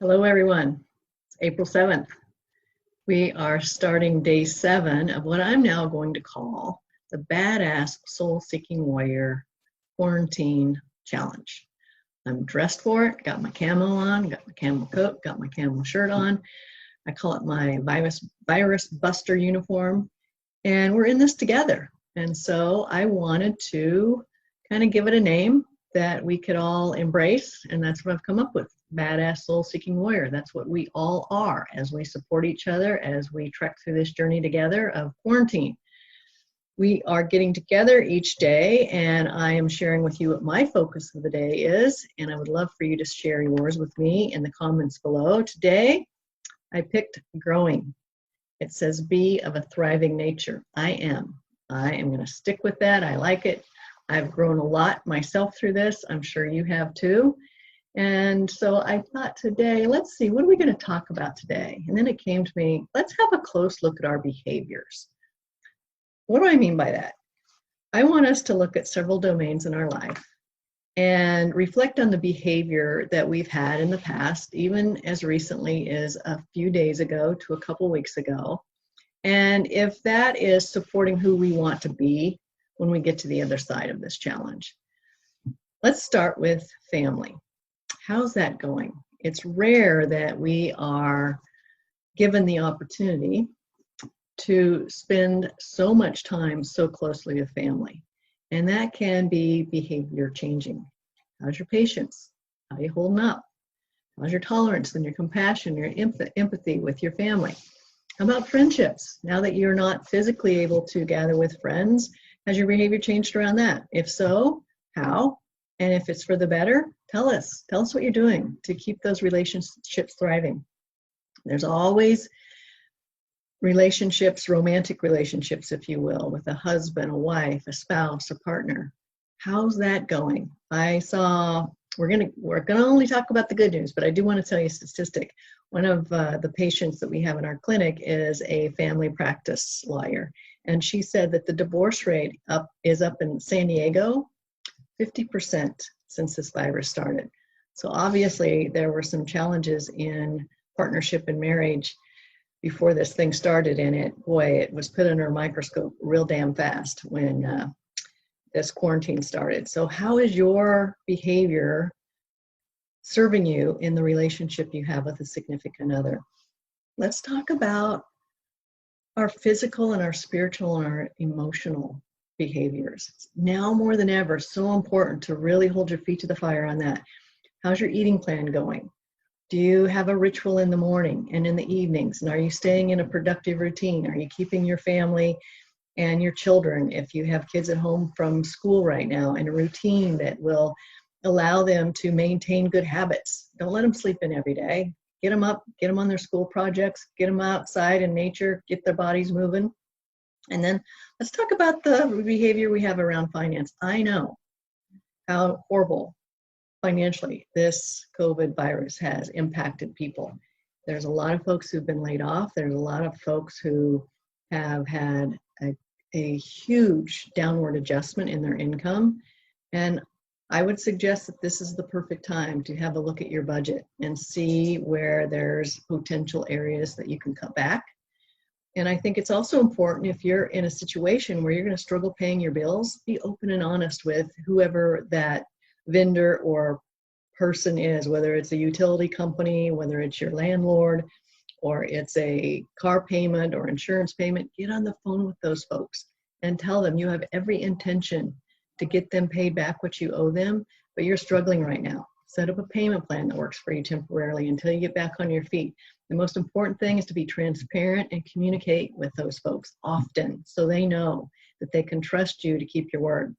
Hello, everyone. It's April 7th. We are starting day 7 of what I'm now going to call the Badass Soul-Seeking Warrior Quarantine Challenge. I'm dressed for it, got my camo on, got my camo coat, got my camo shirt on. I call it my virus buster uniform, and we're in this together. And so I wanted to kind of give it a name that we could all embrace, and that's what I've come up with. Badass soul-seeking warrior. That's what we all are as we support each other, as we trek through this journey together of quarantine. We are getting together each day, and I am sharing with you what my focus of the day is, and I would love for you to share yours with me in the comments below. Today, I picked growing. It says be of a thriving nature. I am going to stick with that. I like it. I've grown a lot myself through this. I'm sure you have too. And so I thought today, let's see, what are we going to talk about today? And then it came to me, let's have a close look at our behaviors. What do I mean by that? I want us to look at several domains in our life and reflect on the behavior that we've had in the past, even as recently as a few days ago to a couple weeks ago. And if that is supporting who we want to be when we get to the other side of this challenge. Let's start with family. How's that going? It's rare that we are given the opportunity to spend so much time so closely with family. And that can be behavior changing. How's your patience? How are you holding up? How's your tolerance and your compassion, your empathy with your family? How about friendships? Now that you're not physically able to gather with friends, has your behavior changed around that? If so, how? And if it's for the better, tell us what you're doing to keep those relationships thriving. There's always relationships, romantic relationships, if you will, with a husband, a wife, a spouse, a partner. How's that going? We're gonna only talk about the good news, but I do want to tell you a statistic. One of the patients that we have in our clinic is a family practice lawyer, and she said that the divorce rate is up in San Diego 50% since this virus started. So obviously there were some challenges in partnership and marriage before this thing started, and it was put under a microscope real damn fast when this quarantine started. So how is your behavior serving you in the relationship you have with a significant other? Let's talk about our physical and our spiritual and our emotional behaviors. It's now more than ever so important to really hold your feet to the fire on that. How's your eating plan going? Do you have a ritual in the morning and in the evenings? And are you staying in a productive routine? Are you keeping your family and your children, if you have kids at home from school right now, in a routine that will allow them to maintain good habits? Don't let them sleep in every day. Get them up, get them on their school projects, get them outside in nature, get their bodies moving. And then let's talk about the behavior we have around finance. I know how horrible financially this COVID virus has impacted people. There's a lot of folks who've been laid off. There's a lot of folks who have had a huge downward adjustment in their income. And I would suggest that this is the perfect time to have a look at your budget and see where there's potential areas that you can cut back. And I think it's also important, if you're in a situation where you're going to struggle paying your bills, be open and honest with whoever that vendor or person is, whether it's a utility company, whether it's your landlord, or it's a car payment or insurance payment. Get on the phone with those folks and tell them you have every intention to get them paid back what you owe them, but you're struggling right now. Set up a payment plan that works for you temporarily until you get back on your feet. The most important thing is to be transparent and communicate with those folks often so they know that they can trust you to keep your word.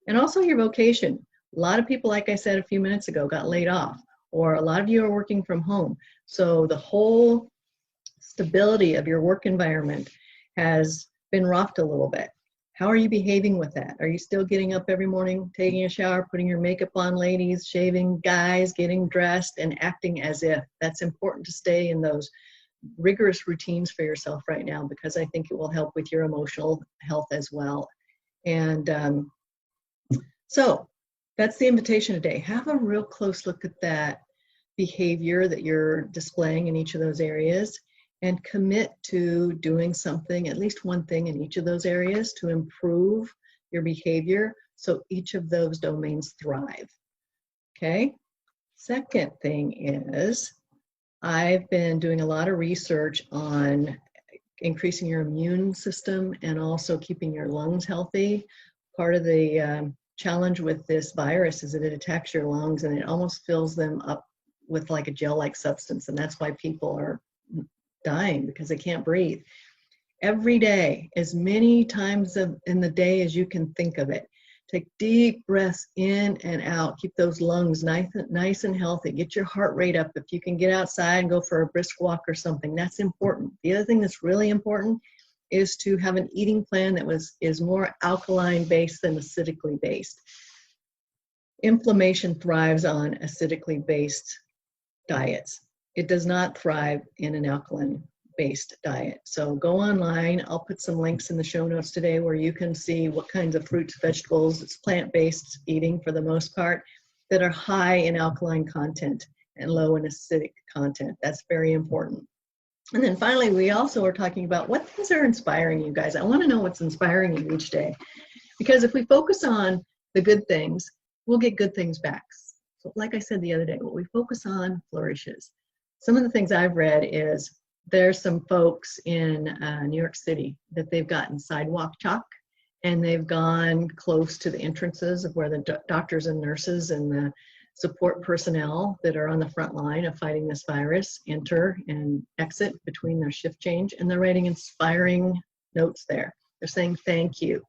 And also your vocation. A lot of people, like I said a few minutes ago, got laid off, or a lot of you are working from home. So the whole stability of your work environment has been rocked a little bit. How are you behaving with that? Are you still getting up every morning, taking a shower, putting your makeup on, ladies, shaving, guys, getting dressed, and acting as if? That's important to stay in those rigorous routines for yourself right now, because I think it will help with your emotional health as well. And so that's the invitation today. Have a real close look at that behavior that you're displaying in each of those areas, and commit to doing something, at least one thing in each of those areas to improve your behavior so each of those domains thrive. Okay? Second thing is, I've been doing a lot of research on increasing your immune system and also keeping your lungs healthy. Part of the challenge with this virus is that it attacks your lungs and it almost fills them up with like a gel-like substance, and that's why people are dying, because they can't breathe. Every day, as many times in the day as you can think of it, take deep breaths in and out. Keep those lungs nice and healthy. Get your heart rate up. If you can get outside and go for a brisk walk or something, that's important. The other thing that's really important is to have an eating plan that is more alkaline-based than acidically based. Inflammation thrives on acidically based diets. It does not thrive in an alkaline-based diet. So go online. I'll put some links in the show notes today where you can see what kinds of fruits, vegetables, it's plant-based eating for the most part, that are high in alkaline content and low in acidic content. That's very important. And then finally, we also are talking about what things are inspiring you guys. I want to know what's inspiring you each day. Because if we focus on the good things, we'll get good things back. So like I said the other day, what we focus on flourishes. Some of the things I've read is there's some folks in New York City that they've gotten sidewalk chalk, and they've gone close to the entrances of where the doctors and nurses and the support personnel that are on the front line of fighting this virus enter and exit between their shift change, and they're writing inspiring notes there. They're saying thank you,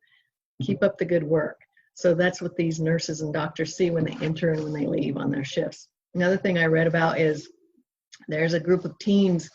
keep up the good work. So that's what these nurses and doctors see when they enter and when they leave on their shifts. Another thing I read about is there's a group of teens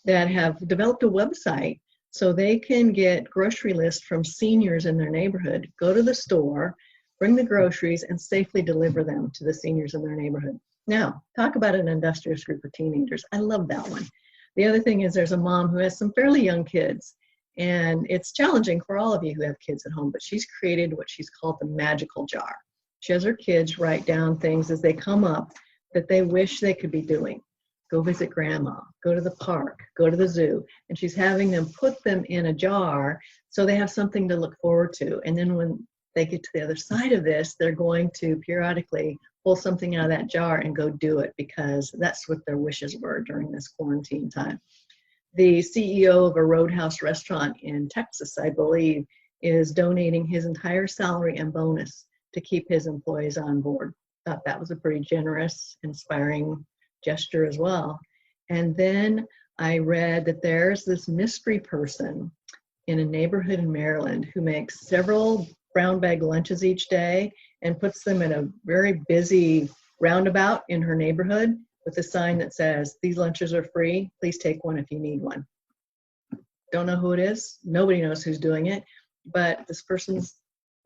that have developed a website so they can get grocery lists from seniors in their neighborhood, go to the store, bring the groceries, and safely deliver them to the seniors in their neighborhood. Now, talk about an industrious group of teenagers. I love that one. The other thing is there's a mom who has some fairly young kids, and it's challenging for all of you who have kids at home, but she's created what she's called the magical jar. She has her kids write down things as they come up that they wish they could be doing. Go visit grandma, go to the park, go to the zoo, and she's having them put them in a jar so they have something to look forward to. And then when they get to the other side of this, they're going to periodically pull something out of that jar and go do it, because that's what their wishes were during this quarantine time. The CEO of a Roadhouse restaurant in Texas, I believe, is donating his entire salary and bonus to keep his employees on board. Thought that was a pretty generous, inspiring gesture as well. And then I read that there's this mystery person in a neighborhood in Maryland who makes several brown bag lunches each day and puts them in a very busy roundabout in her neighborhood with a sign that says, "These lunches are free. Please take one if you need one." Don't know who it is. Nobody knows who's doing it. But this person's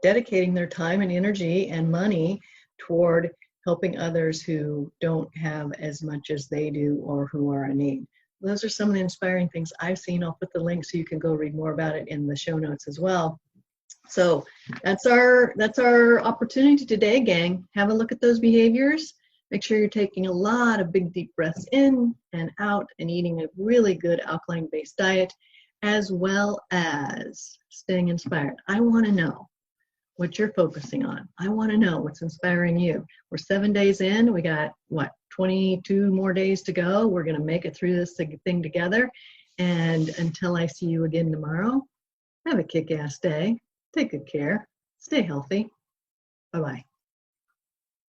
dedicating their time and energy and money toward helping others who don't have as much as they do or who are in need. Those are some of the inspiring things I've seen. I'll put the link so you can go read more about it in the show notes as well. So that's our opportunity today, gang. Have a look at those behaviors. Make sure you're taking a lot of big, deep breaths in and out and eating a really good alkaline-based diet, as well as staying inspired. I want to know what you're focusing on. I want to know what's inspiring you. We're 7 days in. We got, 22 more days to go. We're going to make it through this thing together. And until I see you again tomorrow, have a kick-ass day. Take good care. Stay healthy. Bye-bye.